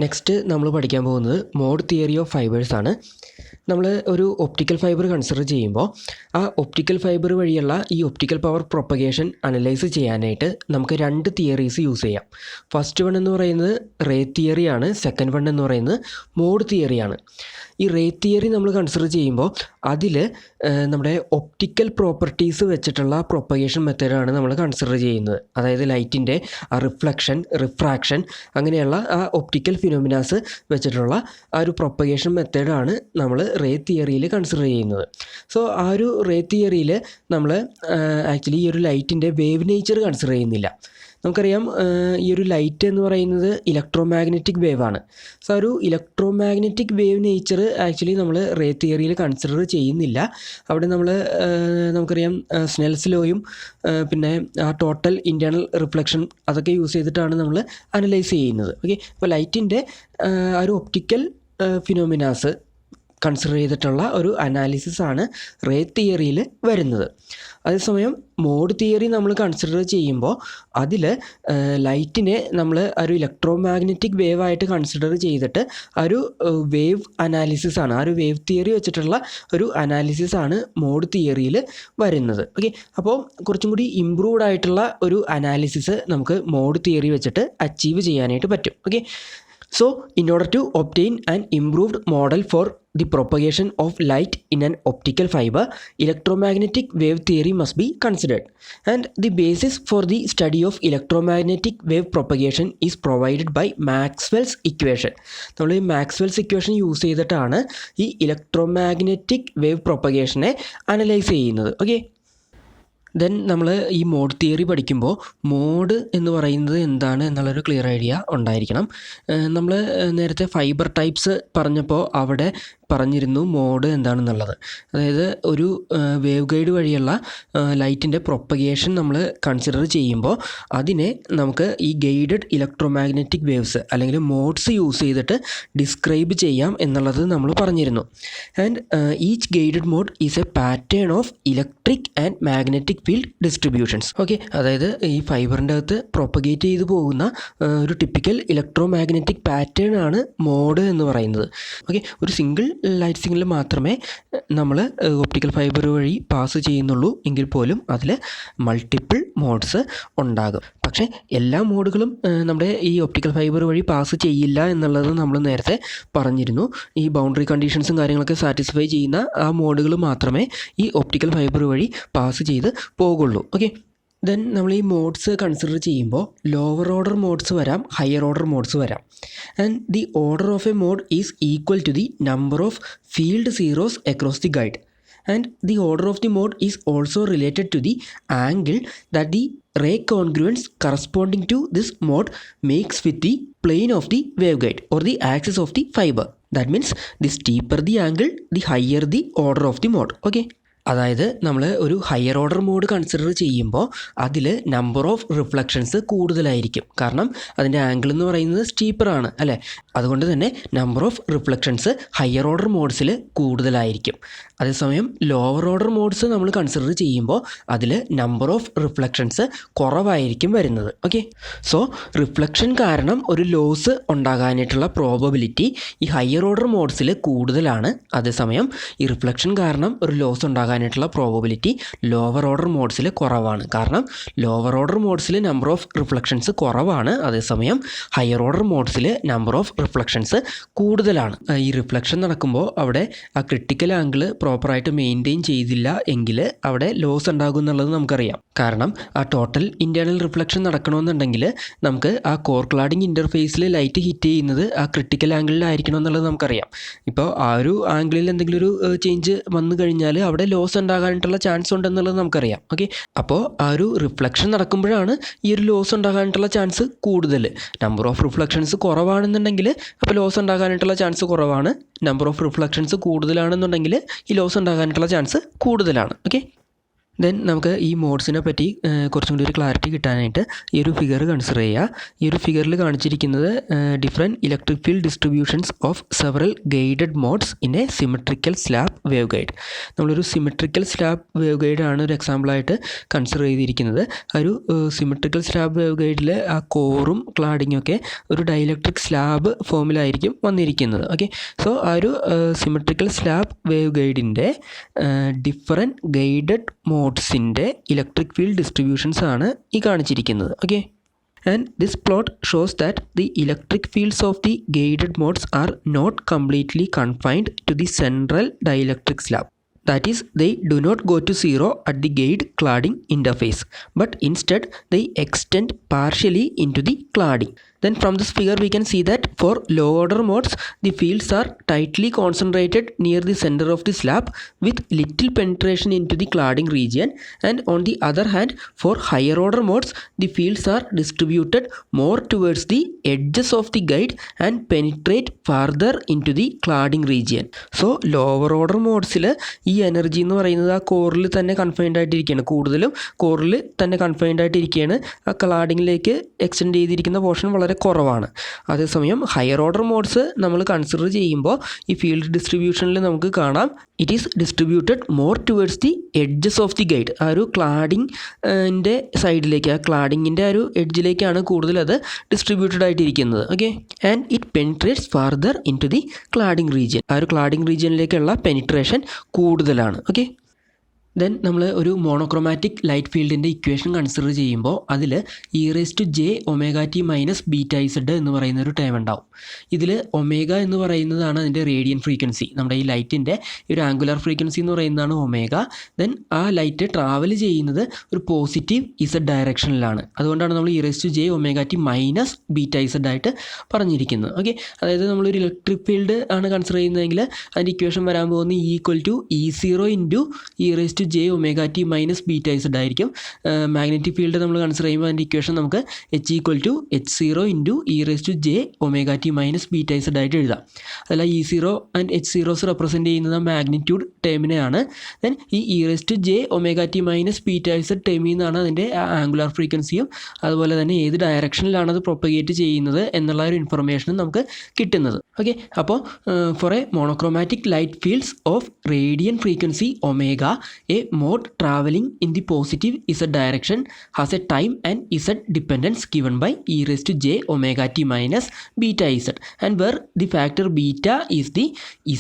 Next നമ്മൾ പഠിക്കാൻ പോകുന്നത് മോഡ് തിയറി ഓഫ് ഫൈബേഴ്സ് ആണ്. നമ്മൾ ഒരു ഒപ്റ്റിക്കൽ ഫൈബർ കൺസിഡർ ചെയ്യുമ്പോൾ ആ ഒപ്റ്റിക്കൽ ഫൈബർ വഴിയുള്ള ഈ ഒപ്റ്റിക്കൽ പവർ പ്രൊപ്പഗേഷൻ അനലൈസ് ചെയ്യാനായിട്ട് നമുക്ക് രണ്ട് തിയറീസ് യൂസ് ചെയ്യാം. ഫസ്റ്റ് വൺ എന്ന് പറയുന്നത് റേ തിയറിയാണ്. സെക്കൻഡ് വൺ എന്ന് പറയുന്നത് മോഡ് തിയറിയാണ്. ഈ റേ തിയറി നമ്മൾ കൺസിഡർ ചെയ്യുമ്പോൾ അതിൽ നമ്മുടെ ഒപ്റ്റിക്കൽ പ്രോപ്പർട്ടീസ് വെച്ചിട്ടുള്ള പ്രൊപ്പഗേഷൻ മെത്തേഡാണ് നമ്മൾ കൺസിഡർ ചെയ്യുന്നത്. അതായത് ലൈറ്റിൻ്റെ റിഫ്ലക്ഷൻ, റിഫ്രാക്ഷൻ അങ്ങനെയുള്ള ആ ഒപ്റ്റിക്കൽ ഫിനോമിനാസ് വെച്ചിട്ടുള്ള ആ ഒരു പ്രൊപ്പഗേഷൻ മെത്തേഡാണ് നമ്മൾ റേ തിയറിയിൽ കൺസിഡർ ചെയ്യുന്നത്. സോ ആ ഒരു റേ തിയറിയിൽ നമ്മൾ ആക്ച്വലി ഈ ഒരു ലൈറ്റിൻ്റെ വേവ് നേച്ചർ കൺസിഡർ ചെയ്യുന്നില്ല. നമുക്കറിയാം ഈ ഒരു ലൈറ്റ് എന്ന് പറയുന്നത് ഇലക്ട്രോ മാഗ്നറ്റിക് വേവ് ആണ്. സോ ആ ഒരു electro magnetic wave nature actually നമ്മൾ റേ തിയറിയിൽ കൺസിഡർ ചെയ്യുന്നില്ല. അവിടെ നമ്മൾ നമുക്കറിയാം സ്നെൽസ് ലോയും പിന്നെ ആ ടോട്ടൽ ഇൻറ്റേർണൽ റിഫ്ലക്ഷൻ അതൊക്കെ യൂസ് ചെയ്തിട്ടാണ് നമ്മൾ അനലൈസ് ചെയ്യുന്നത്. ഓക്കെ, അപ്പോൾ ലൈറ്റിൻ്റെ ആ ഒരു ഒപ്റ്റിക്കൽ ഫിനോമിനാസ് കൺസിഡർ ചെയ്തിട്ടുള്ള ഒരു അനാലിസിസ് ആണ് റേ തിയറിയിൽ വരുന്നത്. അതേസമയം മോഡ് തിയറി നമ്മൾ കൺസിഡർ ചെയ്യുമ്പോൾ അതിൽ ലൈറ്റിനെ നമ്മൾ ഒരു ഇലക്ട്രോ മാഗ്നറ്റിക് വേവ് ആയിട്ട് കൺസിഡർ ചെയ്തിട്ട് ഒരു വേവ് അനാലിസിസ് ആണ്, ആ ഒരു വേവ് തിയറി വെച്ചിട്ടുള്ള ഒരു അനാലിസിസ് ആണ് മോഡ് തിയറിയിൽ വരുന്നത്. ഓക്കെ, അപ്പോൾ കുറച്ചും കൂടി ഇംപ്രൂവ്ഡ് ആയിട്ടുള്ള ഒരു അനാലിസിസ് നമുക്ക് മോഡ് തിയറി വെച്ചിട്ട് അച്ചീവ് ചെയ്യാനായിട്ട് പറ്റും. Okay, so in order to obtain an improved model for the propagation of light in an optical fiber, electromagnetic wave theory must be considered, and the basis for the study of electromagnetic wave propagation is provided by Maxwell's equation. നമ്മൾ ഈ Maxwell's equation use ചെയ്തിട്ടാണ് ഈ electromagnetic wave പ്രൊപ്പഗേഷനെ analyse ചെയ്യുന്നത്. Okay, then നമ്മൾ ഈ mode theory പഠിക്കുമ്പോൾ mode എന്ന് പറയുന്നത് എന്താണ് എന്നുള്ളൊരു ക്ലിയർ ഐഡിയ ഉണ്ടായിരിക്കണം. നമ്മൾ നേരത്തെ ഫൈബർ ടൈപ്സ് പറഞ്ഞപ്പോൾ അവിടെ പറഞ്ഞിരുന്നു മോഡ് എന്താണെന്നുള്ളത്. അതായത് ഒരു വേവ് ഗൈഡ് വഴിയുള്ള ലൈറ്റിൻ്റെ പ്രൊപ്പഗേഷൻ നമ്മൾ കൺസിഡർ ചെയ്യുമ്പോൾ അതിനെ നമുക്ക് ഈ ഗൈഡഡ് ഇലക്ട്രോമാഗ്നറ്റിക് വേവ്സ് അല്ലെങ്കിൽ മോഡ്സ് യൂസ് ചെയ്തിട്ട് ഡിസ്ക്രൈബ് ചെയ്യാം എന്നുള്ളത് നമ്മൾ പറഞ്ഞിരുന്നു. And each guided mode is a pattern of electric and magnetic field distributions. Okay, അതായത് ഈ ഫൈബറിൻ്റെ അകത്ത് പ്രൊപ്പഗേറ്റ് ചെയ്തു പോകുന്ന ഒരു ടിപ്പിക്കൽ ഇലക്ട്രോ മാഗ്നറ്റിക് പാറ്റേൺ ആണ് മോഡ് എന്ന് പറയുന്നത്. ഓക്കെ, ഒരു സിംഗിൾ ലൈറ്റ് സിഗ്നൽ മാത്രമേ നമ്മൾ ഒപ്റ്റിക്കൽ ഫൈബർ വഴി പാസ് ചെയ്യുന്നുള്ളൂ എങ്കിൽ പോലും അതിൽ മൾട്ടിപ്പിൾ മോഡ്സ് ഉണ്ടാകും. പക്ഷേ എല്ലാ മോഡുകളും നമ്മുടെ ഈ ഒപ്റ്റിക്കൽ ഫൈബർ വഴി പാസ് ചെയ്യില്ല എന്നുള്ളത് നമ്മൾ നേരത്തെ പറഞ്ഞിരുന്നു. ഈ ബൗണ്ടറി കണ്ടീഷൻസും കാര്യങ്ങളൊക്കെ സാറ്റിസ്ഫൈ ചെയ്യുന്ന ആ മോഡുകൾ മാത്രമേ ഈ ഒപ്റ്റിക്കൽ ഫൈബർ വഴി പാസ് ചെയ്ത് പോകുള്ളൂ. ഓക്കെ, ദെൻ നമ്മൾ ഈ മോഡ്സ് കൺസിഡർ ചെയ്യുമ്പോൾ ലോവർ ഓർഡർ മോഡ്സ് വരാം, ഹയർ ഓർഡർ മോഡ്സ് വരാം. And the order of a mode is equal to the number of field zeros across the guide. And the order of the mode is also related to the angle that the ray congruence corresponding to this mode makes with the plane of the waveguide or the axis of the fiber. That means the steeper the angle, the higher the order of the mode. Okay, അതായത് നമ്മൾ ഒരു higher order mode consider ചെയ്യുമ്പോൾ അതിൽ number of reflections കൂടുതലായിരിക്കും. കാരണം അതിൻ്റെ angle എന്ന് പറയുന്നത് സ്റ്റീപ്പറാണ് അല്ലേ. അതുകൊണ്ട് തന്നെ number of reflections higher order മോഡ്സിൽ കൂടുതലായിരിക്കും. അതേസമയം ലോവർ ഓർഡർ മോഡ്സ് നമ്മൾ കൺസിഡർ ചെയ്യുമ്പോൾ അതിൽ നമ്പർ ഓഫ് റിഫ്ലക്ഷൻസ് കുറവായിരിക്കും വരുന്നത്. ഓക്കെ, സോ റിഫ്ലക്ഷൻ കാരണം ഒരു ലോസ് ഉണ്ടാകാനായിട്ടുള്ള പ്രോബബിലിറ്റി ഈ ഹയർ ഓർഡർ മോഡ്സിൽ കൂടുതലാണ്. അതേസമയം ഈ റിഫ്ലക്ഷൻ കാരണം ഒരു ലോസ് ഉണ്ടാകാനായിട്ടുള്ള പ്രോബബിലിറ്റി ലോവർ ഓർഡർ മോഡ്സിൽ കുറവാണ്. കാരണം ലോവർ ഓർഡർ മോഡ്സിൽ നമ്പർ ഓഫ് റിഫ്ലക്ഷൻസ് കുറവാണ്, അതേസമയം ഹയർ ഓർഡർ മോഡ്സിൽ നമ്പർ ഓഫ് റിഫ്ലക്ഷൻസ് കൂടുതലാണ്. ഈ റിഫ്ലക്ഷൻ നടക്കുമ്പോൾ അവിടെ ആ ക്രിട്ടിക്കൽ ആംഗിൾ പ്രോപ്പറായിട്ട് മെയിൻറ്റെയിൻ ചെയ്തില്ല എങ്കിൽ അവിടെ ലോസ് ഉണ്ടാകും എന്നുള്ളത് നമുക്കറിയാം. കാരണം ആ ടോട്ടൽ ഇൻറ്റേർണൽ റിഫ്ലക്ഷൻ നടക്കണമെന്നുണ്ടെങ്കിൽ നമുക്ക് ആ കോർ ക്ലാഡിംഗ് ഇൻ്റർഫേസിൽ ലൈറ്റ് ഹിറ്റ് ചെയ്യുന്നത് ആ ക്രിട്ടിക്കൽ ആംഗിളിലായിരിക്കണം എന്നുള്ളത് നമുക്കറിയാം. ഇപ്പോൾ ആ ഒരു ആംഗിളിൽ എന്തെങ്കിലും ഒരു ചേഞ്ച് വന്നു കഴിഞ്ഞാൽ അവിടെ ലോസ് ഉണ്ടാകാനായിട്ടുള്ള ചാൻസ് ഉണ്ടെന്നുള്ളത് നമുക്കറിയാം. ഓക്കെ, അപ്പോൾ ആ ഒരു റിഫ്ലക്ഷൻ നടക്കുമ്പോഴാണ് ഈ ഒരു ലോസ് ഉണ്ടാകാനായിട്ടുള്ള ചാൻസ് കൂടുതൽ. നമ്പർ ഓഫ് റിഫ്ലക്ഷൻസ് കുറവാണെന്നുണ്ടെങ്കിൽ അപ്പോൾ ലോസ് ഉണ്ടാകാനായിട്ടുള്ള ചാൻസ് കുറവാണ്. നമ്പർ ഓഫ് റിഫ്ലക്ഷൻസ് കൂടുതലാണെന്നുണ്ടെങ്കിൽ ഈ ലോസ് ഉണ്ടാകാനായിട്ടുള്ള ചാൻസ് കൂടുതലാണ്. ഓക്കെ, ദെൻ നമുക്ക് ഈ മോഡ്സിനെ പറ്റി കുറച്ചും കൂടി ഒരു ക്ലാരിറ്റി കിട്ടാനായിട്ട് ഈ ഒരു ഫിഗർ കൺസിഡർ ചെയ്യുക. ഈ ഒരു ഫിഗറിൽ കാണിച്ചിരിക്കുന്നത് different electric field distributions of several guided modes in A symmetrical slab wave guide. നമ്മളൊരു സിമെട്രിക്കൽ സ്ലാബ് വേവ് ഗൈഡാണ് ഒരു എക്സാമ്പിളായിട്ട് കൺസിഡർ ചെയ്തിരിക്കുന്നത്. ആ ഒരു സിമെട്രിക്കൽ സ്ലാബ് വേവ് ഗൈഡിൽ ആ കോറും ക്ലാഡിങ്ങും ഒക്കെ ഒരു ഡൈലക്ട്രിക് സ്ലാബ് ഫോമിലായിരിക്കും വന്നിരിക്കുന്നത്. ഓക്കെ, സോ ആ ഒരു സിമെട്രിക്കൽ സ്ലാബ് വേവ് ഗൈഡിൻ്റെ ഡിഫറെൻറ്റ് ഗൈഡഡ് മോഡ്സിൻ്റെ ഇലക്ട്രിക് ഫീൽഡ് ഡിസ്ട്രിബ്യൂഷൻസ് ആണ് ഈ കാണിച്ചിരിക്കുന്നത്. Okay, and this plot shows that the electric fields of the guided modes are not completely confined to the central dielectric slab. That is, they do not go to zero at the guide cladding interface, but instead they extend partially into the cladding. Then from this figure we can see that for low order modes the fields are tightly concentrated near the center of the slab with little penetration into the cladding region, and on the other hand for higher order modes the fields are distributed more towards the edges of the guide and penetrate farther into the cladding region. So lower order modes-ൽ ഈ energy എന്ന് പറയുന്നത് ആ കോറിൽ തന്നെ confined ആയിട്ടിരിക്കുകയാണ്, കൂടുതലും കോറിൽ തന്നെ confined ആയിട്ടിരിക്കുകയാണ്. ആ ക്ലാഡിങ്ങിലേക്ക് എക്സ്റ്റെൻഡ് ചെയ്തിരിക്കുന്ന പോർഷൻ വളരെ കുറവാണ്. അതേസമയം ഹയർ ഓർഡർ മോഡ്സ് നമ്മൾ കൺസിഡർ ചെയ്യുമ്പോൾ ഈ ഫീൽഡ് ഡിസ്ട്രിബ്യൂഷനിൽ നമുക്ക് കാണാം it is distributed more towards the edges of the guide. ആ ഒരു ക്ലാഡിങ്ങിൻ്റെ സൈഡിലേക്ക്, ആ ക്ലാഡിങ്ങിൻ്റെ ആ ഒരു എഡ്ജിലേക്കാണ് കൂടുതൽ അത് ഡിസ്ട്രിബ്യൂട്ടഡ് ആയിട്ടിരിക്കുന്നത്. Okay, and it penetrates farther into the cladding region. ആ ഒരു ക്ലാഡിങ് റീജിയനിലേക്കുള്ള പെനിട്രേഷൻ കൂടുതലാണ്. ഓക്കെ, ദെൻ നമ്മൾ ഒരു മോണോക്രോമാറ്റിക് ലൈറ്റ് ഫീൽഡിൻ്റെ ഇക്വേഷൻ കൺസിഡർ ചെയ്യുമ്പോൾ അതിൽ e⁻ βz എന്ന് പറയുന്ന ഒരു ടേം ഉണ്ടാവും. ഇതിൽ ഒമേഗ എന്ന് പറയുന്നതാണ് അതിൻ്റെ റേഡിയൻ ഫ്രീക്വൻസി. നമ്മുടെ ഈ ലൈറ്റിൻ്റെ ഒരു ആംഗുലർ ഫ്രീക്വൻസി എന്ന് പറയുന്നതാണ് ഒമേഗ. ദെൻ ആ ലൈറ്റ് ട്രാവൽ ചെയ്യുന്നത് ഒരു പോസിറ്റീവ് ഇസഡ് ഡയറക്ഷനിലാണ്. അതുകൊണ്ടാണ് നമ്മൾ e⁻ βz ആയിട്ട് പറഞ്ഞിരിക്കുന്നത്. ഓക്കെ, അതായത് നമ്മളൊരു ഇലക്ട്രിക് ഫീൽഡ് ആണ് കൺസിഡർ ചെയ്യുന്നതെങ്കിൽ അതിൻ്റെ ഇക്വേഷൻ വരാൻ പോകുന്നത് E=E0 × j⍵t βz ആയിരിക്കും. മാഗ്നറ്റിക് ഫീൽഡ് നമ്മൾ കൺസിഡർ ചെയ്യുമ്പോൾ അതിൻ്റെ ഇക്വേഷൻ നമുക്ക് H=H0 × j⍵t βz ആയിട്ട് എഴുതാം. അതല്ല E0 ആൻഡ് H0s റെപ്രസെൻറ്റ് ചെയ്യുന്നത് മാഗ്നിറ്റ്യൂഡ് ടേമിനെയാണ്. ദെൻ ഈ e⁻j⍵t βz ടേമിൽ നിന്നാണ് അതിൻ്റെ ആംഗുലാർ ഫ്രീക്വൻസിയും അതുപോലെ തന്നെ ഏത് ഡയറക്ഷനിലാണ് അത് പ്രൊപ്പഗേറ്റ് ചെയ്യുന്നത് എന്നുള്ള ഒരു ഇൻഫർമേഷനും നമുക്ക് കിട്ടുന്നത്. ഓക്കെ, അപ്പോൾ for a monochromatic light fields of radian frequency omega, a mode traveling in the positive z direction has a time and z dependence given by e⁻j⍵t βz, and where the factor beta is the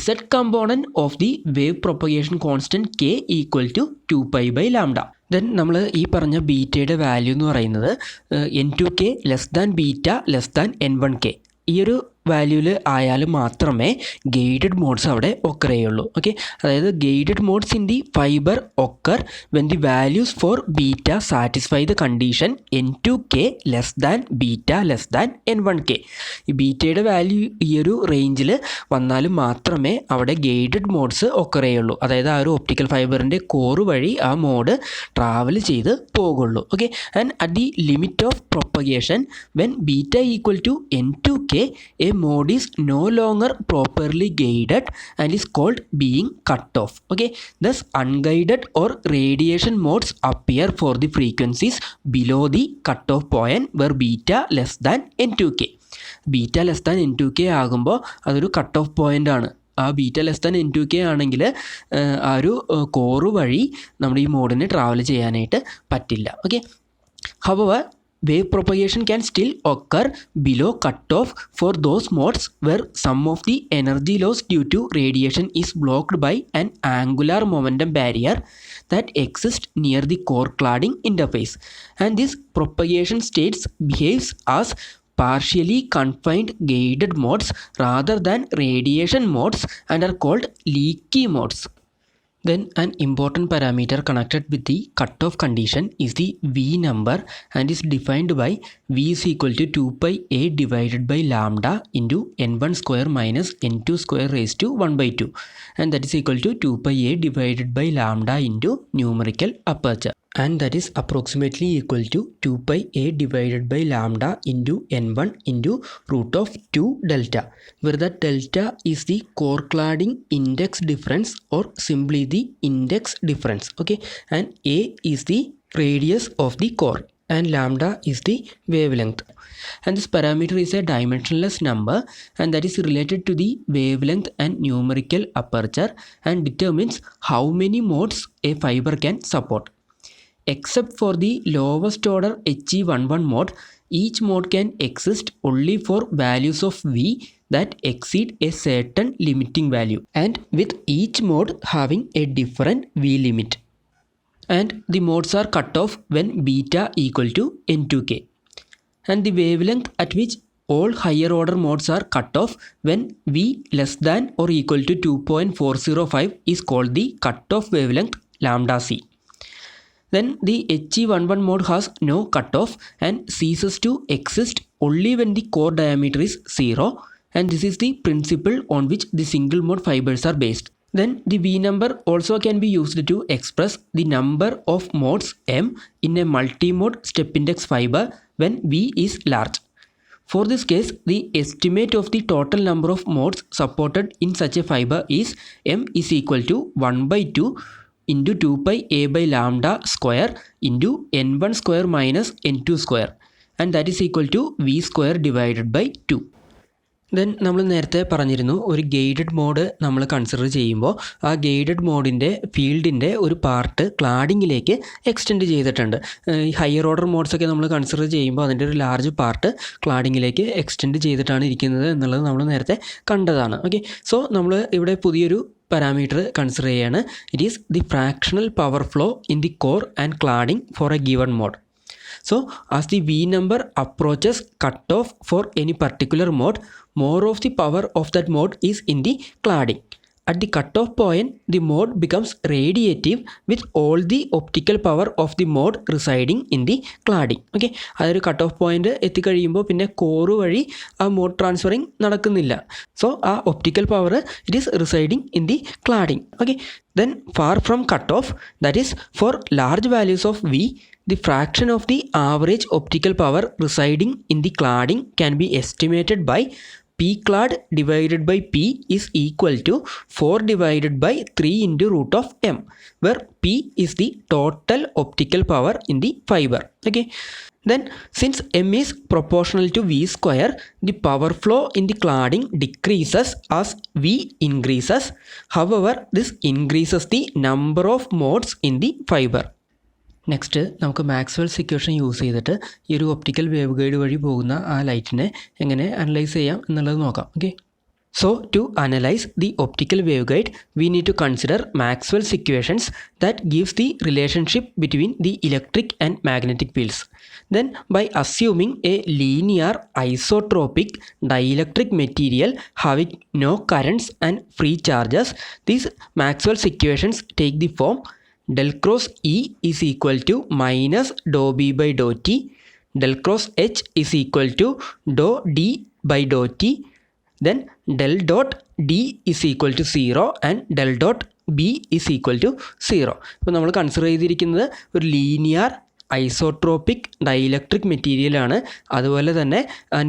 z component of the wave propagation constant k = 2π/λ. Then നമ്മൾ ഈ പറഞ്ഞ ബീറ്റയുടെ value എന്ന് പറയുന്നത് n2k β n1k ഈ ഒരു വാല്യൂവിൽ ആയാലും മാത്രമേ ഗൈഡഡ് മോഡ്സ് അവിടെ ഒക്കർ ചെയ്യുള്ളൂ. ഓക്കെ, അതായത് guided modes in the fibre occur when the values for beta satisfy the condition n2k β n1k. ഈ ബീറ്റയുടെ വാല്യൂ ഈ ഒരു റേഞ്ചിൽ വന്നാലും മാത്രമേ അവിടെ ഗൈഡഡ് മോഡ്സ് ഒക്കർ ചെയ്യുള്ളൂ. അതായത് ആ ഒരു ഒപ്റ്റിക്കൽ ഫൈബറിൻ്റെ കോറ് വഴി ആ മോഡ് ട്രാവൽ ചെയ്ത് പോകുള്ളൂ. Okay, and at the limit of propagation when beta = n2k a mode is no longer properly guided and is called being cut off. Okay, thus unguided or radiation modes appear for the frequencies below the cutoff point where beta n2k. Beta n2k ആകുമ്പോൾ അതൊരു cut off point ആണ്. ആ beta n2k ആണെങ്കിൽ ആ ഒരു core വഴി നമ്മുടെ ഈ മോഡിന് ട്രാവൽ ചെയ്യാനായിട്ട് പറ്റില്ല. Okay, however wave propagation can still occur below cutoff for those modes where some of the energy loss due to radiation is blocked by an angular momentum barrier that exists near the core cladding interface, and this propagation states behaves as partially confined guided modes rather than radiation modes and are called leaky modes. Then an important parameter connected with the cutoff condition is the V number and is defined by V is equal to 2πa/λ into n1² - n2² raised to 1/2, and that is equal to 2πa/λ into numerical aperture. and that is approximately equal to 2 pi a divided by lambda into n1 into root of 2 delta, where the delta is the core cladding index difference or simply the index difference, okay, and a is the radius of the core and lambda is the wavelength. And this parameter is a dimensionless number and that is related to the wavelength and numerical aperture and determines how many modes a fiber can support. Except for the lowest order HE11 mode, each mode can exist only for values of V that exceed a certain limiting value, and with each mode having a different V limit. And the modes are cut off when beta equal to n2k. And the wavelength at which all higher order modes are cut off when V less than or equal to 2.405 is called the cutoff wavelength lambda c. Then the HE11 mode has no cutoff and ceases to exist only when the core diameter is 0, and this is the principle on which the single mode fibers are based. Then the V number also can be used to express the number of modes M in a multi-mode step index fiber when V is large. For this case, the estimate of the total number of modes supported in such a fiber is M is equal to 1 by 2 into 2 pi a by lambda square into n1 square minus n2 square, and that is equal to v square divided by 2. Then നമ്മൾ നേരത്തെ പറഞ്ഞിരുന്നു ഒരു guided mode നമ്മൾ consider ചെയ്യുമ്പോൾ ആ guided മോഡിൻ്റെ ഫീൽഡിൻ്റെ ഒരു part ക്ലാഡിങ്ങിലേക്ക് extend ചെയ്തിട്ടുണ്ട്. ഈ ഹയർ ഓർഡർ മോഡ്സൊക്കെ നമ്മൾ കൺസിഡർ ചെയ്യുമ്പോൾ അതിൻ്റെ ഒരു ലാർജ് പാർട്ട് ക്ലാഡിങ്ങിലേക്ക് എക്സ്റ്റെൻഡ് ചെയ്തിട്ടാണ് ഇരിക്കുന്നത് എന്നുള്ളത് നമ്മൾ നേരത്തെ കണ്ടതാണ്. ഓക്കെ, സോ നമ്മൾ ഇവിടെ പുതിയൊരു പാരാമീറ്റർ കൺസിഡർ ചെയ്യാണ്. It is the fractional power flow in the core and cladding for a given mode. So as the V number approaches cutoff for any particular mode, more of the power of that mode is in the cladding. At the cutoff point, the mode becomes radiative with all the optical power of the mode residing in the cladding. Okay, അതൊരു cut off point എത്തിക്കഴിയുമ്പോൾ പിന്നെ core വഴി ആ mode transferring നടക്കുന്നില്ല. So ആ optical power it is residing in the cladding. Okay, then far from cutoff, that is for large values of V, the fraction of the average optical power residing in the cladding can be estimated by P clad divided by P is equal to 4 divided by 3 into root of M, where P is the total optical power in the fiber. Okay, then since M is proportional to V square, the power flow in the cladding decreases as V increases. However, this increases the number of modes in the fiber. Next നമുക്ക് Maxwell's equation use ചെയ്തിട്ട് ഈ ഒരു optical wave guide വഴി പോകുന്ന ആ ലൈറ്റിനെ എങ്ങനെ analyse ചെയ്യാം എന്നുള്ളത് നോക്കാം. Okay, so to analyse the optical waveguide we need to consider Maxwell's equations that gives the relationship between the electric and magnetic fields. Then by assuming a linear isotropic dielectric material having no currents and free charges, these Maxwell's equations take the form del cross E is equal to minus dou B by dou T, del cross H is equal to dou D by dou T, then del dot D is equal to 0 and del dot B is equal to 0. ഇപ്പോൾ നമ്മൾ consider ചെയ്തിരിക്കുന്നത് ഒരു linear isotropic dielectric മെറ്റീരിയലാണ്. അതുപോലെ തന്നെ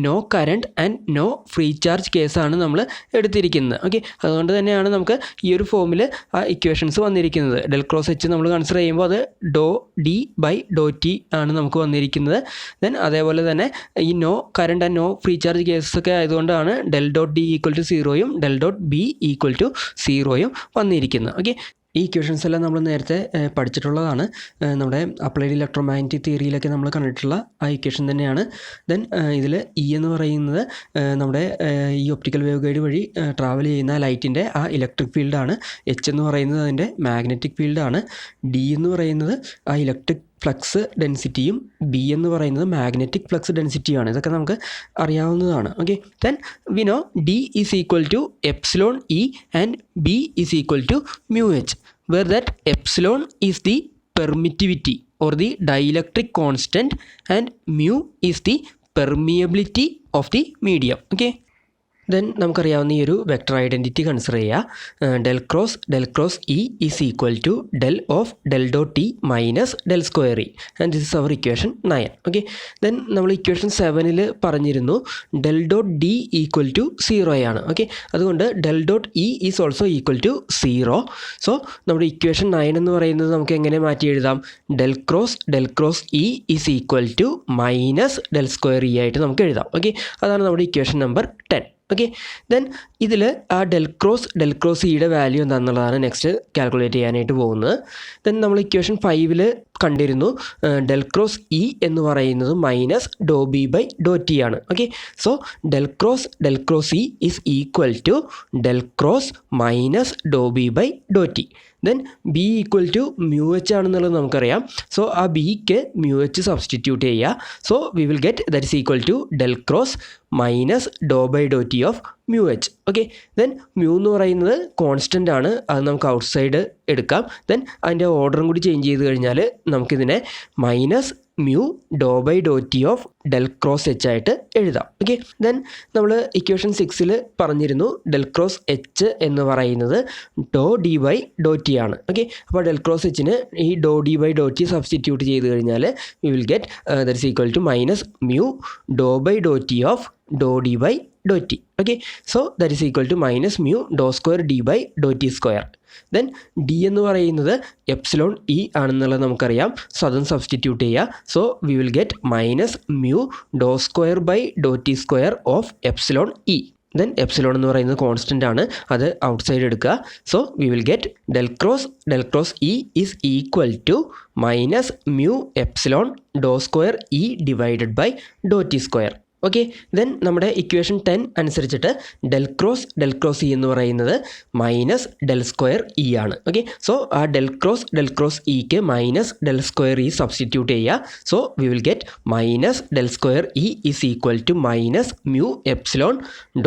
no current and no free charge കേസാണ് നമ്മൾ എടുത്തിരിക്കുന്നത്. ഓക്കെ, അതുകൊണ്ട് തന്നെയാണ് നമുക്ക് ഈ ഒരു ഫോമിൽ ആ ഇക്വേഷൻസ് വന്നിരിക്കുന്നത്. ഡെൽ ക്രോസ് എച്ച് നമ്മൾ കൺസിഡർ ചെയ്യുമ്പോൾ അത് doe D by Dr T ആണ് നമുക്ക് വന്നിരിക്കുന്നത്. ദെൻ അതേപോലെ തന്നെ ഈ no current and no free charge കേസൊക്കെ ആയതുകൊണ്ടാണ് del dot D equal to 0യും del dot B equal to 0യും വന്നിരിക്കുന്നത്. ഓക്കെ, ഈ ഇക്വേഷൻസ് എല്ലാം നമ്മൾ നേരത്തെ പഠിച്ചിട്ടുള്ളതാണ്. നമ്മുടെ അപ്ലൈഡ് ഇലക്ട്രോമാഗ്നറ്റിക് തിയറിയിലൊക്കെ നമ്മൾ കണ്ടിട്ടുള്ള ആ ഇക്വേഷൻ തന്നെയാണ്. ദെൻ ഇതിൽ ഇ എന്ന് പറയുന്നത് നമ്മുടെ ഈ ഒപ്റ്റിക്കൽ വേവ് ഗൈഡ് വഴി ട്രാവൽ ചെയ്യുന്ന ലൈറ്റിൻ്റെ ആ ഇലക്ട്രിക് ഫീൽഡാണ്. എച്ച് എന്ന് പറയുന്നത് അതിൻ്റെ മാഗ്നറ്റിക് ഫീൽഡാണ്. ഡി എന്ന് പറയുന്നത് ആ ഇലക്ട്രിക് ഫ്ലക്സ് ഡെൻസിറ്റിയും ബി എന്ന് പറയുന്നത് മാഗ്നറ്റിക് ഫ്ലക്സ് ഡെൻസിറ്റിയാണ്. ഇതൊക്കെ നമുക്ക് അറിയാവുന്നതാണ്. Okay, then we know D is equal to epsilon E and B is equal to mu H, where that epsilon is the permittivity or the dielectric constant and mu is the permeability of the medium. Okay, then നമുക്കറിയാവുന്ന ഈ ഒരു vector identity consider ചെയ്യുക. Del cross E is equal to del of del dot T minus del square E, and this is our equation 9. Okay, then നമ്മൾ equation 7 പറഞ്ഞിരുന്നു del dot D equal to 0 ആണ്. Okay, അതുകൊണ്ട് del dot E is also equal to 0. So നമ്മുടെ equation 9 എന്ന് പറയുന്നത് നമുക്ക് എങ്ങനെ മാറ്റി എഴുതാം? Del cross E is equal to minus del square E ആയിട്ട് നമുക്ക് എഴുതാം. ഓക്കെ, അതാണ് നമ്മുടെ ഇക്വേഷൻ നമ്പർ 10. ഓക്കെ, ദെൻ ഇതിൽ ആ ഡെൽ ക്രോസ് ഇയുടെ വാല്യൂ എന്താണെന്നുള്ളതാണ് നെക്സ്റ്റ് കാൽക്കുലേറ്റ് ചെയ്യാനായിട്ട് പോകുന്നത്. ദെൻ നമ്മൾ ഇക്വേഷൻ 5 കണ്ടിരുന്നു ഡെൽ ക്രോസ് ഇ എന്ന് പറയുന്നത് minus doe B by Dr T ആണ്. Okay, so del cross E is equal to del cross minus doe B by Dr T. Then B equal to mu H ആണെന്നുള്ളത് നമുക്കറിയാം. So ആ ബിക്ക് mu H substitute ചെയ്യുക. So we will get that is equal to del cross minus doe by Dr T of mu H. Okay, then mu എന്ന് പറയുന്നത് constant ആണ്, അത് നമുക്ക് ഔട്ട് സൈഡ് എടുക്കാം. ദെൻ അതിൻ്റെ ഓർഡറും കൂടി ചേഞ്ച് ചെയ്ത് കഴിഞ്ഞാൽ നമുക്കിതിനെ minus mu Dr by Dr T of del cross H ആയിട്ട് എഴുതാം. ഓക്കെ, ദെൻ നമ്മൾ ഇക്വേഷൻ 6 പറഞ്ഞിരുന്നു ഡെൽ ക്രോസ് എച്ച് എന്ന് പറയുന്നത് doe D by Dr T ആണ്. ഓക്കെ, അപ്പോൾ ഡെൽ ക്രോസ് എച്ചിന് ഈ doe D by Dr T substitute ചെയ്ത് കഴിഞ്ഞാൽ we will get that is equal to minus mu Dr by Dr T of doe D by Dr T. Okay, so that is equal to minus mu Dr square D by Dr T square. Then D എന്ന് പറയുന്നത് epsilon E ആണെന്നുള്ളത് നമുക്കറിയാം. So അതും substitute ചെയ്യുക. So we will get minus mu Dr square by Dr T square of epsilon E. Then epsilon എന്ന് പറയുന്നത് constant ആണ്, അത് ഔട്ട് സൈഡ് എടുക്കുക. So we will get del cross E is equal to minus mu epsilon Dr square E divided by Dr T square. Okay, then നമ്മുടെ equation 10 അനുസരിച്ചിട്ട് del cross E എന്ന് പറയുന്നത് minus del square E ആണ്. Okay, so ആ del cross ഇക്ക് minus del square E substitute ചെയ്യുക. So we will get minus del square E is equal to minus mu epsilon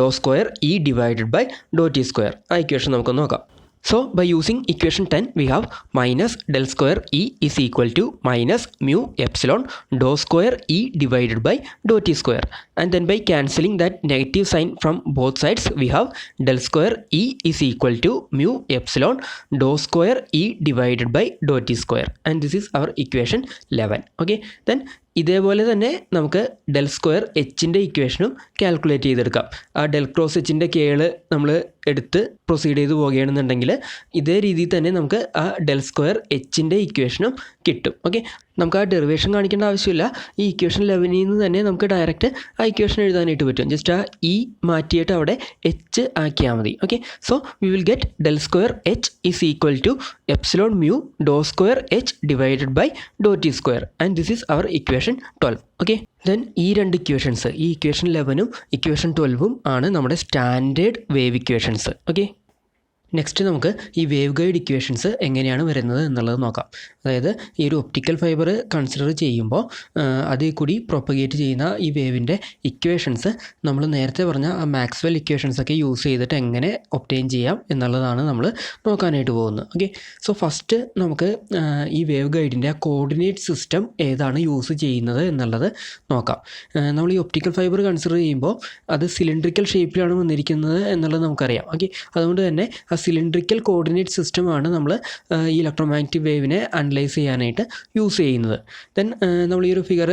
Dr square E divided by Dr T square. ആ equation നമുക്ക് നോക്കാം. So by using equation 10 we have minus del square E is equal to minus mu epsilon dou square E divided by dou t square, and then by cancelling that negative sign from both sides we have del square E is equal to mu epsilon dou square E divided by dou t square, and this is our equation 11. Okay, then ഇതേപോലെ തന്നെ നമുക്ക് del square എച്ചിൻ്റെ ഇക്വേഷനും calculate ചെയ്തെടുക്കാം. ആ del cross എച്ചിൻ്റെ കേള് നമ്മൾ എടുത്ത് പ്രൊസീഡ് ചെയ്ത് പോവുകയാണെന്നുണ്ടെങ്കിൽ ഇതേ രീതിയിൽ തന്നെ നമുക്ക് ആ ഡെൽ സ്ക്വയർ എച്ചിൻ്റെ ഇക്വേഷനും കിട്ടും. ഓക്കെ, നമുക്ക് ആ ഡെറിവേഷൻ കാണിക്കേണ്ട ആവശ്യമില്ല. ഈ ഇക്വേഷൻ 11 നിന്ന് തന്നെ നമുക്ക് ഡയറക്റ്റ് ആ ഇക്വേഷൻ എഴുതാനായിട്ട് പറ്റും. ജസ്റ്റ് ആ ഇ മാറ്റിയിട്ട് അവിടെ എച്ച് ആക്കിയാൽ മതി. Okay, so we will get del square H is equal to epsilon mu Dr square H divided by Dr T square, and this is our equation 12. Okay, then ഈ രണ്ട് equations, ഈ equation 11ഉം equation 12ഉം ആണ് നമ്മുടെ standard wave equations. Okay, next നമുക്ക് ഈ wave guide equations എങ്ങനെയാണ് വരുന്നത് എന്നുള്ളത് നോക്കാം. അതായത് ഈ ഒരു ഒപ്റ്റിക്കൽ ഫൈബർ കൺസിഡർ ചെയ്യുമ്പോൾ അതിൽ കൂടി പ്രൊപ്പഗേറ്റ് ചെയ്യുന്ന ഈ വേവിൻ്റെ ഇക്വേഷൻസ് നമ്മൾ നേരത്തെ പറഞ്ഞ ആ മാക്സ്വെൽ ഇക്വേഷൻസൊക്കെ യൂസ് ചെയ്തിട്ട് എങ്ങനെ ഒബ്റ്റെയിൻ ചെയ്യാം എന്നുള്ളതാണ് നമ്മൾ നോക്കാനായിട്ട് പോകുന്നത്. ഓക്കെ, സോ ഫസ്റ്റ് നമുക്ക് ഈ വേവ് ഗൈഡിൻ്റെ ആ കോർഡിനേറ്റ് സിസ്റ്റം ഏതാണ് യൂസ് ചെയ്യുന്നത് എന്നുള്ളത് നോക്കാം. നമ്മൾ ഈ ഒപ്റ്റിക്കൽ ഫൈബർ കൺസിഡർ ചെയ്യുമ്പോൾ അത് സിലിണ്ട്രിക്കൽ ഷേപ്പിലാണ് വന്നിരിക്കുന്നത് എന്നുള്ളത് നമുക്കറിയാം. ഓക്കെ, അതുകൊണ്ട് തന്നെ ആ സിലിണ്ട്രിക്കൽ കോർഡിനേറ്റ് സിസ്റ്റമാണ് നമ്മൾ ഈ ഇലക്ട്രോമാഗ്നറ്റിക് വേവിനെ അനലൈസ് ചെയ്യാനായിട്ട് യൂസ് ചെയ്യുന്നത്. ദെൻ നമ്മൾ ഈ ഒരു ഫിഗർ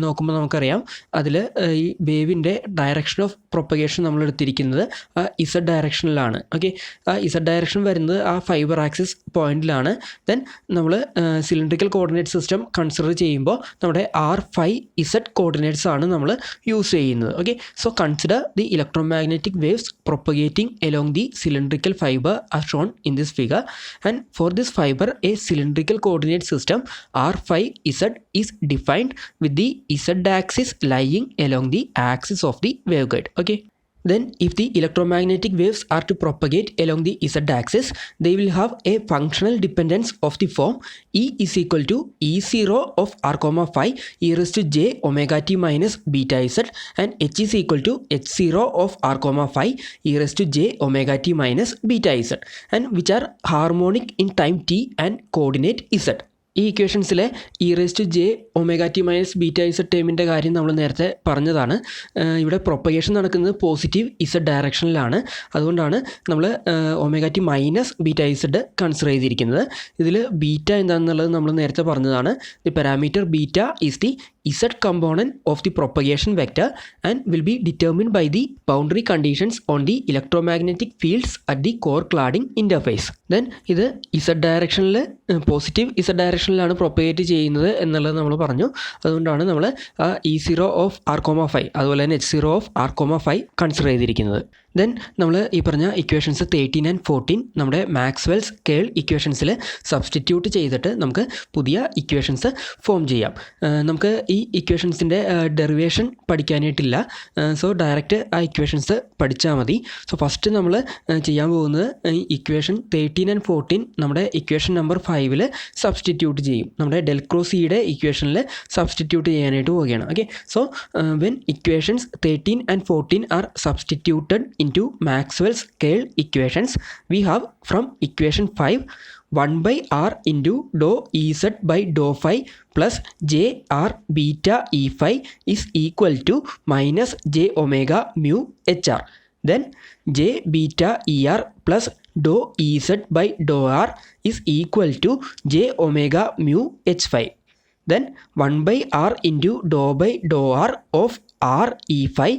നോക്കുമ്പോൾ നമുക്കറിയാം അതിൽ ഈ വേവിൻ്റെ ഡയറക്ഷൻ ഓഫ് പ്രൊപ്പഗേഷൻ നമ്മൾ എടുത്തിരിക്കുന്നത് ആ ഇസഡ് ഡയറക്ഷനിലാണ്. ഓക്കെ, ആ ഇസഡ് ഡയറക്ഷൻ വരുന്നത് ആ ഫൈബർ ആക്സിസ് പോയിന്റിലാണ്. ദെൻ നമ്മൾ സിലിണ്ട്രിക്കൽ കോർഡിനേറ്റ് സിസ്റ്റം കൺസിഡർ ചെയ്യുമ്പോൾ നമ്മുടെ R5Z കോർഡിനേറ്റ്സ് ആണ് നമ്മൾ യൂസ് ചെയ്യുന്നത്. Okay, so consider the electromagnetic waves propagating along the cylindrical fiber are shown in this figure, and for this fiber a cylindrical coordinate system R5Z is defined with the Z axis lying along the axis of the waveguide. Okay, then if the electromagnetic waves are to propagate along the Z axis, they will have a functional dependence of the form E is equal to E0 of R comma phi e raised to j omega t minus beta Z, and H is equal to H0 of R comma phi e raised to j omega t minus beta Z, and which are harmonic in time t and coordinate Z. ഈ ഇക്വേഷൻസിലെ e⁻⁻t−βz ടേമിൻ്റെ കാര്യം നമ്മൾ നേരത്തെ പറഞ്ഞതാണ്. ഇവിടെ propagation നടക്കുന്നത് positive Z ഡയറക്ഷനിലാണ്. അതുകൊണ്ടാണ് നമ്മൾ ωt−βz consider ചെയ്തിരിക്കുന്നത്. ഇതിൽ ബീറ്റ എന്താണെന്നുള്ളത് നമ്മൾ നേരത്തെ പറഞ്ഞതാണ്. The parameter beta is the z component of the propagation vector and will be determined by the boundary conditions on the electromagnetic fields at the core cladding interface. Then ഇത് z ഡയറക്ഷനിൽ positive z ഡയറക്ഷനിലാണ് propagate ചെയ്യുന്നത് എന്നുള്ളത് നമ്മൾ പറഞ്ഞു. അതുകൊണ്ടാണ് നമ്മൾ E0 of r,5 അതുപോലെ തന്നെ H0 ഓഫ് r,5 കൺസിഡർ ചെയ്തിരിക്കുന്നത്. ദെൻ നമ്മൾ ഈ പറഞ്ഞ ഇക്വേഷൻസ് 13 ആൻഡ് 14 നമ്മുടെ മാക്സ്വെൽസ് കേൾ ഇക്വേഷൻസിൽ സബ്സ്റ്റിറ്റ്യൂട്ട് ചെയ്തിട്ട് നമുക്ക് പുതിയ ഇക്വേഷൻസ് ഫോം ചെയ്യാം. നമുക്ക് ഈ ഇക്വേഷൻസിൻ്റെ ഡെറിവേഷൻ പഠിക്കാനായിട്ടില്ല. സോ ഡയറക്റ്റ് ആ ഇക്വേഷൻസ് പഠിച്ചാൽ മതി. സോ ഫസ്റ്റ് നമ്മൾ ചെയ്യാൻ പോകുന്നത് ഇക്വേഷൻ 13 ആൻഡ് 14 നമ്മുടെ ഇക്വേഷൻ നമ്പർ 5 സബ്സ്റ്റിറ്റ്യൂട്ട് ചെയ്യും. നമ്മുടെ ഡെൽ ക്രോസ് സിയുടെ ഇക്വേഷനിൽ സബ്സ്റ്റിറ്റ്യൂട്ട് ചെയ്യാനായിട്ട് പോവുകയാണ്. Okay, so when equations 13 and 14 are substituted into Maxwell's Kerr equations, we have from equation 5 1/r into dou Ez by dou phi plus j r beta e phi is equal to minus j omega mu hr. Then j beta er plus dou Ez by dou r is equal to j omega mu h phi. Then 1/r into dou by dou r of r e phi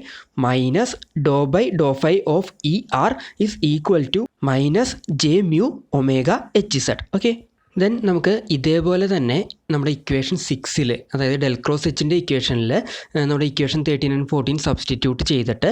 minus dou by dou phi of e r is equal to minus j mu omega hz. Okay, then നമുക്ക് ഇതേപോലെ തന്നെ നമ്മുടെ equation 6 അതായത് del cross എച്ചിൻ്റെ ഇക്വേഷനിൽ നമ്മുടെ equation 13 and 14 substitute ചെയ്തിട്ട്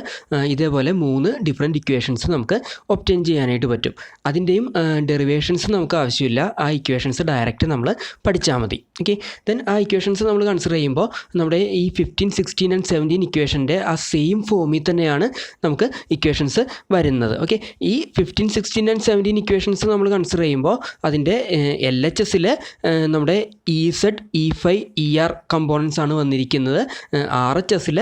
ഇതേപോലെ 3 ഡിഫറെൻറ്റ് ഇക്വേഷൻസ് നമുക്ക് ഒബ്റ്റെയിൻ ചെയ്യാനായിട്ട് പറ്റും. അതിൻ്റെയും ഡെറിവേഷൻസ് നമുക്ക് ആവശ്യമില്ല. ആ ഇക്വേഷൻസ് ഡയറക്റ്റ് നമ്മൾ പഠിച്ചാൽ മതി. ഓക്കെ, ദെൻ ആ ഇക്വേഷൻസ് നമ്മൾ കൺസിഡർ ചെയ്യുമ്പോൾ നമ്മുടെ ഈ 15, 16 ആൻഡ് 17 ഇക്വേഷൻ്റെ ആ സെയിം ഫോമിൽ തന്നെയാണ് നമുക്ക് ഇക്വേഷൻസ് വരുന്നത്. ഓക്കെ, ഈ 15, 16 ആൻഡ് 17 ഇക്വേഷൻസ് നമ്മൾ കൺസിഡർ ചെയ്യുമ്പോൾ അതിൻ്റെ LHSൽ നമ്മുടെ EZ, E5, ER കമ്പോണൻസ് ആണ് വന്നിരിക്കുന്നത്. RHSൽ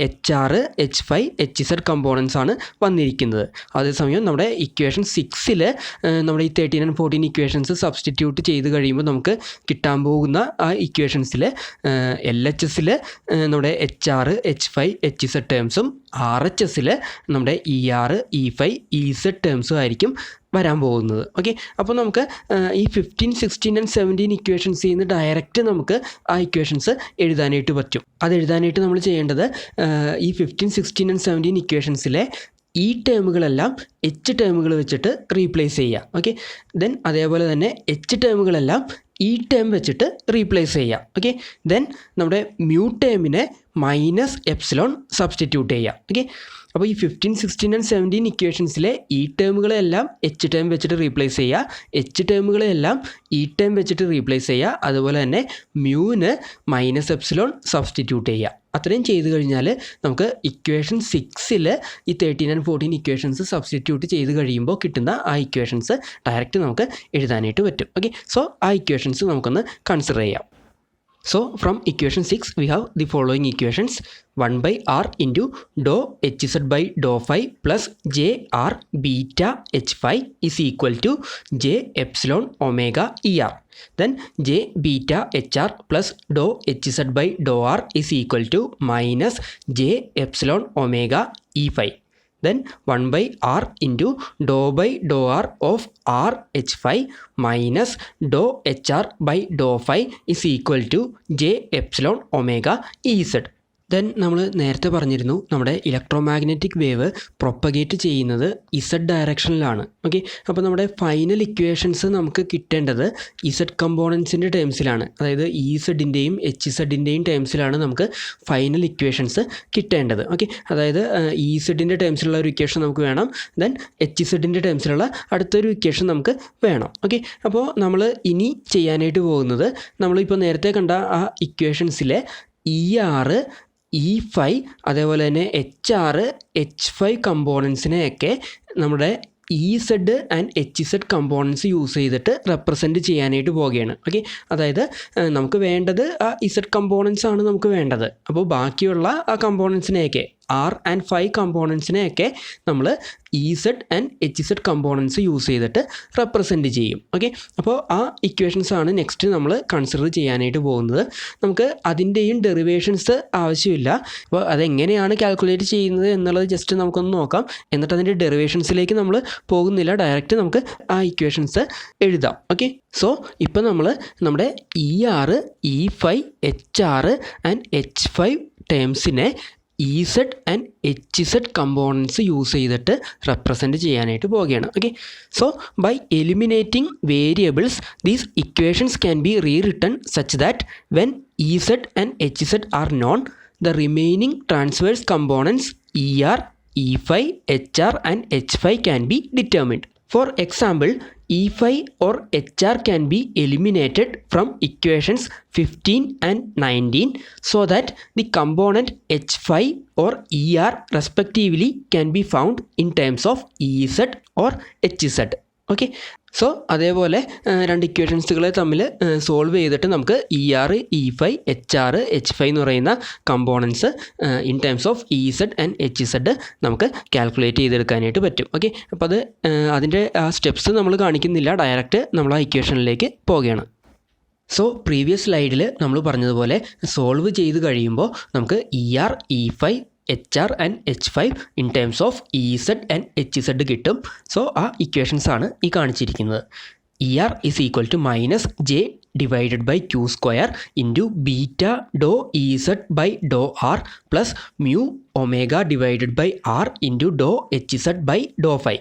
HR, H5, HZ കമ്പോണൻസ് ആണ് വന്നിരിക്കുന്നത്. അതേസമയം നമ്മുടെ ഇക്വേഷൻ 6 നമ്മുടെ ഈ 13 ആൻഡ് 14 ഇക്വേഷൻസ് സബ്സ്റ്റിറ്റ്യൂട്ട് ചെയ്ത് കഴിയുമ്പോൾ നമുക്ക് കിട്ടാൻ പോകുന്ന ആ ഇക്വേഷൻസിൽ LHSൽ നമ്മുടെ HR, H5, HZ ടേംസും RHSൽ നമ്മുടെ ER, E5, EZ ടേംസും ആയിരിക്കും വരാൻ പോകുന്നത്. ഓക്കെ, അപ്പോൾ നമുക്ക് ഈ 15, 16 ആൻഡ് 17 ഇക്വേഷൻസിൽ നിന്ന് ഡയറക്റ്റ് നമുക്ക് ആ ഇക്വേഷൻസ് എഴുതാനായിട്ട് പറ്റും. അത് എഴുതാനായിട്ട് നമ്മൾ ചെയ്യേണ്ടത് ഈ 15, 16 ആൻഡ് 17 ഇക്വേഷൻസിലെ ഈ ടേമുകളെല്ലാം എച്ച് ടേമുകൾ വെച്ചിട്ട് റീപ്ലേസ് ചെയ്യുക. ഓക്കെ, ദെൻ അതേപോലെ തന്നെ എച്ച് ടേമുകളെല്ലാം ഈ ടേം വെച്ചിട്ട് റീപ്ലേസ് ചെയ്യുക. ഓക്കെ, ദെൻ നമ്മുടെ മ്യൂ ടേമിനെ മൈനസ് എപ്സിലോൺ സബ്സ്റ്റിറ്റ്യൂട്ട് ചെയ്യുക. ഓക്കെ, അപ്പോൾ ഈ 15, 16 ആൻഡ് 17 ഇക്വേഷൻസിലെ ഈ ടേമുകളെല്ലാം എച്ച് ടേം വെച്ചിട്ട് റീപ്ലേസ് ചെയ്യുക, എച്ച് ടേമുകളെല്ലാം ഈ ടേം വെച്ചിട്ട് റീപ്ലേസ് ചെയ്യുക. അതുപോലെ തന്നെ മ്യൂവിന് മൈനസ് എപ്സിലോൺ സബ്സ്റ്റിറ്റ്യൂട്ട് ചെയ്യുക. അത്രയും ചെയ്ത് കഴിഞ്ഞാൽ നമുക്ക് ഇക്വേഷൻ 6 ഈ 13 ആൻഡ് 14 ഇക്വേഷൻസ് സബ്സ്റ്റിറ്റ്യൂട്ട് ചെയ്ത് കഴിയുമ്പോൾ കിട്ടുന്ന ആ ഇക്വേഷൻസ് ഡയറക്റ്റ് നമുക്ക് എഴുതാനായിട്ട് പറ്റും. ഓക്കെ, സോ ആ ഇക്വേഷൻസ് നമുക്കൊന്ന് കൺസിഡർ ചെയ്യാം. So from equation 6 we have the following equations: 1/r into dou hz by dou phi plus j r beta h phi is equal to j epsilon omega er. Then j beta hr plus dou hz by dou r is equal to minus j epsilon omega e phi. Then 1/r into dou by dou r of r h phi minus dou hr by dou phi is equal to j epsilon omega ez. Then നമ്മൾ നേരത്തെ പറഞ്ഞിരുന്നു നമ്മുടെ electromagnetic wave propagate ചെയ്യുന്നത് Z ഡയറക്ഷനിലാണ്. Okay, അപ്പോൾ നമ്മുടെ final equations നമുക്ക് കിട്ടേണ്ടത് Z കമ്പോണൻസിൻ്റെ ടേംസിലാണ്. അതായത് ഇസഡിൻ്റെയും HZൻ്റെയും ടേംസിലാണ് നമുക്ക് ഫൈനൽ ഇക്വേഷൻസ് കിട്ടേണ്ടത്. ഓക്കെ, അതായത് ഇസഡിൻ്റെ ടേംസിലുള്ള ഒരു ഇക്വേഷൻ നമുക്ക് വേണം, ദെൻ HZൻ്റെ ടേംസിലുള്ള അടുത്തൊരു ഇക്വേഷൻ നമുക്ക് വേണം. ഓക്കെ, അപ്പോൾ നമ്മൾ ഇനി ചെയ്യാനായിട്ട് പോകുന്നത് നമ്മളിപ്പോൾ നേരത്തെ കണ്ട ആ ഇക്വേഷൻസിലെ ER, E5 അതേപോലെ തന്നെ HR, H5 കമ്പോണൻസിനെയൊക്കെ നമ്മുടെ EZ and HZ components use ചെയ്തിട്ട് റെപ്രസെൻറ്റ് ചെയ്യാനായിട്ട് പോവുകയാണ്. ഓക്കെ, അതായത് നമുക്ക് വേണ്ടത് ആ ഇസഡ് കമ്പോണൻസ് ആണ് നമുക്ക് വേണ്ടത്. അപ്പോൾ ബാക്കിയുള്ള ആ കമ്പോണൻസിനെയൊക്കെ ആർ ആൻഡ് ഫൈ കമ്പോണൻസിനെയൊക്കെ നമ്മൾ EZ and HZ components use ചെയ്തിട്ട് റെപ്രസെൻറ്റ് ചെയ്യും. ഓക്കെ, അപ്പോൾ ആ ഇക്വേഷൻസ് ആണ് നെക്സ്റ്റ് നമ്മൾ കൺസിഡർ ചെയ്യാനായിട്ട് പോകുന്നത്. നമുക്ക് അതിൻ്റെയും ഡെറിവേഷൻസ് ആവശ്യമില്ല. അപ്പോൾ അതെങ്ങനെയാണ് കാൽക്കുലേറ്റ് ചെയ്യുന്നത് എന്നുള്ളത് ജസ്റ്റ് നമുക്കൊന്ന് നോക്കാം. എന്നിട്ട് അതിൻ്റെ ഡെറിവേഷൻസിലേക്ക് നമ്മൾ പോകുന്നില്ല, ഡയറക്റ്റ് നമുക്ക് ആ ഇക്വേഷൻസ് എഴുതാം. ഓക്കെ, സോ ഇപ്പോൾ നമ്മൾ നമ്മുടെ ER, E5, HR and H5 ടേംസിനെ EZ and HZ components use ചെയ്തിട്ട് റെപ്രസെൻറ്റ് ചെയ്യാനായിട്ട് പോവുകയാണ്. Okay, so by eliminating variables these equations can be rewritten such that when EZ and HZ are known the remaining transverse components ER, E5, HR and H5 can be determined. For example, E5 or HR can be eliminated from equations 15 and 19 so that the component H5 or ER respectively can be found in terms of EZ or HZ. Okay, so അതേപോലെ രണ്ട് ഇക്വേഷൻസുകളെ തമ്മിൽ solve ചെയ്തിട്ട് നമുക്ക് ER, E5, HR, H5 എന്ന് പറയുന്ന components in terms of EZ and HZ നമുക്ക് calculate ചെയ്തെടുക്കാനായിട്ട് പറ്റും. ഓക്കെ, അപ്പോൾ അതിൻ്റെ ആ സ്റ്റെപ്സ് നമ്മൾ കാണിക്കുന്നില്ല, ഡയറക്റ്റ് നമ്മൾ ആ ഇക്വേഷനിലേക്ക് പോവുകയാണ്. സോ പ്രീവിയസ് സ്ലൈഡിൽ നമ്മൾ പറഞ്ഞതുപോലെ സോൾവ് ചെയ്ത് കഴിയുമ്പോൾ നമുക്ക് ER, E5, HR and H5 in terms of EZ and HZ കിട്ടും. സോ ആ ഇക്വേഷൻസ് ആണ് ഈ കാണിച്ചിരിക്കുന്നത്. ER is equal to minus J divided by Q square into beta do EZ by Dr R plus mu omega divided by R into do HZ by Dr phi.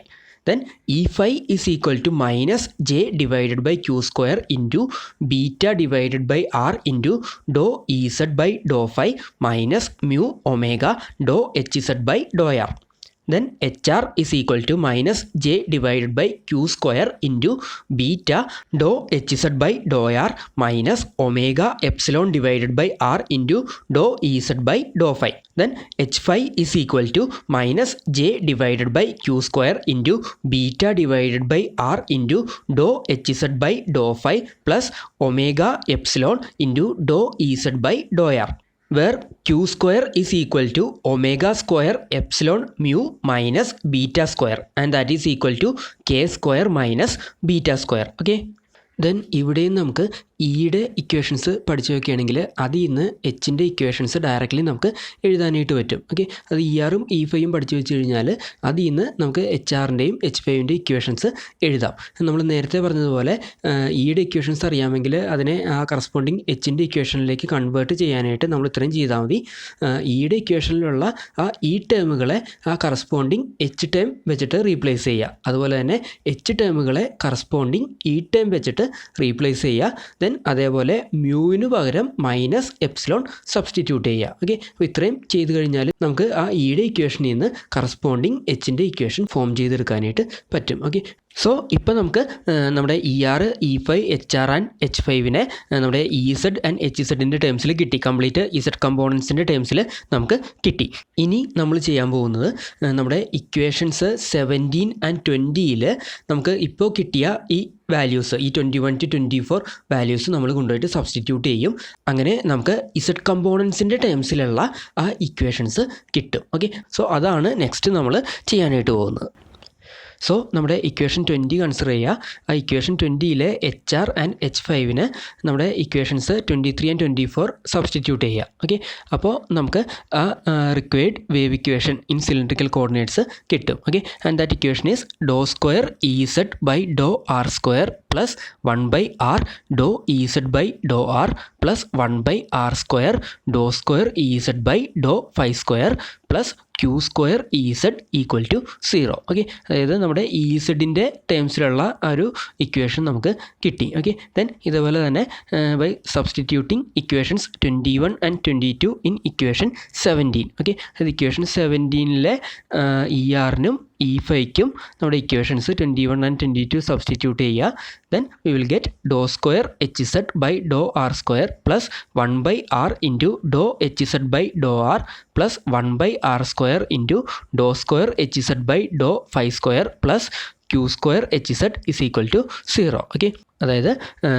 Then E5 is equal to minus J divided by Q square into beta divided by R into dou EZ by dou phi minus mu omega dou HZ by dou R. Then HR is equal to minus J divided by Q square into beta dou HZ by dou R minus omega epsilon divided by R into dou EZ by dou phi. Then H5 is equal to minus J divided by Q square into beta divided by R into dou HZ by dou phi plus omega epsilon into dou EZ by dou R, where Q square is equal to omega square epsilon mu minus beta square and that is equal to K square minus beta square. Okay, then ഇവിടെയും നമുക്ക് ഇയുടെ equations പഠിച്ചു വയ്ക്കുകയാണെങ്കിൽ അതിൽ നിന്ന് എച്ചിൻ്റെ equations directly നമുക്ക് എഴുതാനായിട്ട് പറ്റും. ഓക്കെ, അത് ERഉം E5ഉം പഠിച്ചു വെച്ച് കഴിഞ്ഞാൽ അതിൽ നിന്ന് നമുക്ക് HRൻ്റെയും H5ൻ്റെയും ഇക്വേഷൻസ് എഴുതാം. നമ്മൾ നേരത്തെ പറഞ്ഞതുപോലെ ഇയുടെ ഇക്വേഷൻസ് അറിയാമെങ്കിൽ അതിനെ ആ കറസ്പോണ്ടിങ് എച്ചിൻ്റെ ഇക്വേഷനിലേക്ക് കൺവേർട്ട് ചെയ്യാനായിട്ട് നമ്മൾ ഇത്രയും ചെയ്താൽ മതി. ഇയുടെ ഇക്വേഷനിലുള്ള ആ ഈ ടേമുകളെ ആ കറസ്പോണ്ടിങ് എച്ച് ടേം വെച്ചിട്ട് റീപ്ലേസ് ചെയ്യുക. അതുപോലെ തന്നെ എച്ച് ടേമുകളെ കറസ്പോണ്ടിങ് ഈ ടേം വെച്ചിട്ട് റീപ്ലേസ് ചെയ്യുക. അതേപോലെ മ്യൂവിന് പകരം മൈനസ് എപ്സിലോൺ സബ്സ്റ്റിറ്റ്യൂട്ട് ചെയ്യുക. ഓക്കെ, അപ്പോൾ ഇത്രയും ചെയ്ത് കഴിഞ്ഞാൽ നമുക്ക് ആ ഇയുടെ ഇക്വേഷനിൽ നിന്ന് കറസ്പോണ്ടിങ് എച്ചിൻ്റെ ഇക്വേഷൻ ഫോം ചെയ്തെടുക്കാനായിട്ട് പറ്റും. ഓക്കെ, സോ ഇപ്പോൾ നമുക്ക് നമ്മുടെ ER, E5, HR ആൻഡ് H5നെ നമ്മുടെ EZ ആൻഡ് HZൻ്റെ ടേംസിൽ കിട്ടി. കംപ്ലീറ്റ് EZ കമ്പോണൻസിൻ്റെ ടേംസിൽ നമുക്ക് കിട്ടി. ഇനി നമ്മൾ ചെയ്യാൻ പോകുന്നത് നമ്മുടെ ഇക്വേഷൻസ് 17 ആൻഡ് 20ൽ നമുക്ക് ഇപ്പോൾ കിട്ടിയ ഈ വാല്യൂസ്, ഈ 21 to 24 വാല്യൂസ് നമ്മൾ കൊണ്ടുപോയിട്ട് സബ്സ്റ്റിറ്റ്യൂട്ട് ചെയ്യും. അങ്ങനെ നമുക്ക് Z കമ്പോണൻസിൻ്റെ ടേംസിലുള്ള ആ ഇക്വേഷൻസ് കിട്ടും. ഓക്കെ, സോ അതാണ് നെക്സ്റ്റ് നമ്മൾ ചെയ്യാനായിട്ട് പോകുന്നത്. സോ നമ്മുടെ ഇക്വേഷൻ 20 കൺസിഡർ ചെയ്യുക. ആ ഇക്വേഷൻ 20ലെ HR ആൻഡ് H5ന് നമ്മുടെ ഇക്വേഷൻസ് 23 ആൻഡ് 24 സബ്സ്റ്റിറ്റ്യൂട്ട് ചെയ്യുക. ഓക്കെ, അപ്പോൾ നമുക്ക് ആ required wave equation in cylindrical coordinates കിട്ടും. Okay, and that equation is doe square EZ by Dr R square plus 1 by R doe EZ by Dr R plus 1 by R square doe square EZ by Dr phi square plus Q square EZ equal to 0. Okay, അതായത് നമ്മുടെ EZൻ്റെ ടേംസിലുള്ള ആ ഒരു equation നമുക്ക് കിട്ടി. Okay, then ഇതുപോലെ തന്നെ by substituting equations 21 and 22 in equation 17. Okay, അത് equation 17ലെ ERനും E5ക്കും നമ്മുടെ ഇക്വേഷൻസ് 21 ആൻഡ് 22 സബ്സ്റ്റിറ്റ്യൂട്ട് ചെയ്യുക. Then we will get do square HZ by Dr R square plus 1 by R into do HZ by Dr R plus 1 by R square into do square HZ by Dr phi square plus Q square H Z is equal to 0. Okay, അതായത്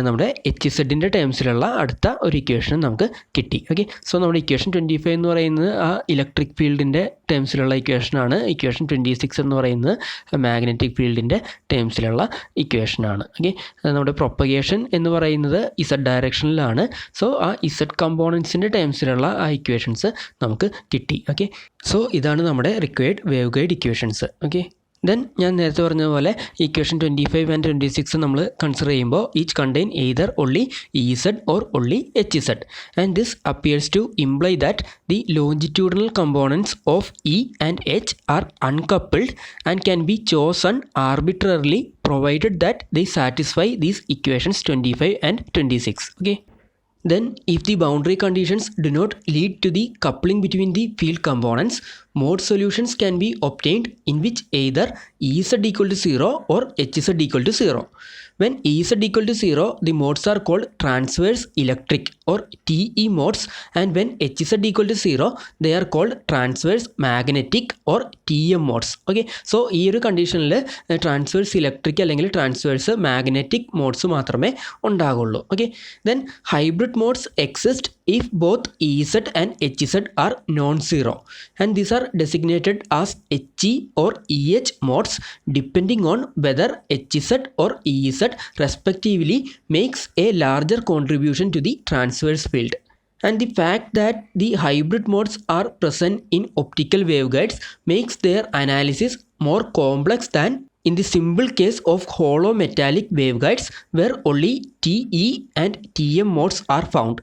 നമ്മുടെ H ഇസഡിൻ്റെ ടേംസിലുള്ള അടുത്ത ഒരു equation നമുക്ക് കിട്ടി. Okay, so നമ്മുടെ equation 25 എന്ന് പറയുന്നത് ആ ഇലക്ട്രിക് ഫീൽഡിൻ്റെ ടേംസിലുള്ള ഇക്വേഷനാണ്. ഇക്വേഷൻ 26 എന്ന് പറയുന്നത് മാഗ്നറ്റിക് ഫീൽഡിൻ്റെ ടേംസിലുള്ള ഇക്വേഷനാണ്. ഓക്കെ, നമ്മുടെ പ്രൊപ്പഗേഷൻ എന്ന് പറയുന്നത് ഇസഡ് ഡയറക്ഷനിലാണ്. സോ ആ ഇസഡ് കമ്പോണൻസിൻ്റെ ടേംസിലുള്ള ആ ഇക്വേഷൻസ് നമുക്ക് കിട്ടി. ഓക്കെ, സോ ഇതാണ് നമ്മുടെ required wave guide equations. Okay, then ഞാൻ നേരത്തെ പറഞ്ഞ പോലെ ഇക്വേഷൻ 25 ആൻഡ് 26 നമ്മൾ കൺസിഡർ ചെയ്യുമ്പോൾ each contain either only Z or only H Z, and this appears to imply that the longitudinal components of E and H are uncoupled and can be chosen arbitrarily provided that they satisfy these equations 25 and 26. Okay, then if the boundary conditions do not lead to the coupling between the field components, mode solutions can be obtained in which either Ez equal to 0 or Hz equal to 0. When Ez equal to 0, the modes are called transverse electric or TE modes, and when Hz equal to 0, they are called transverse magnetic or TM modes. Okay, so ഈ ഒരു കണ്ടീഷനിൽ transverse electric അല്ലെങ്കിൽ transverse magnetic modes മാത്രമേ ഉണ്ടാകുള്ളൂ. Okay, then hybrid modes exist if both Ez and Hz are non-zero, and these are designated as He or Eh modes depending on whether Hz or Ez respectively makes a larger contribution to the transverse field. And the fact that the hybrid modes are present in optical waveguides makes their analysis more complex than in the simple case of hollow metallic waveguides where only TE and TM modes are found.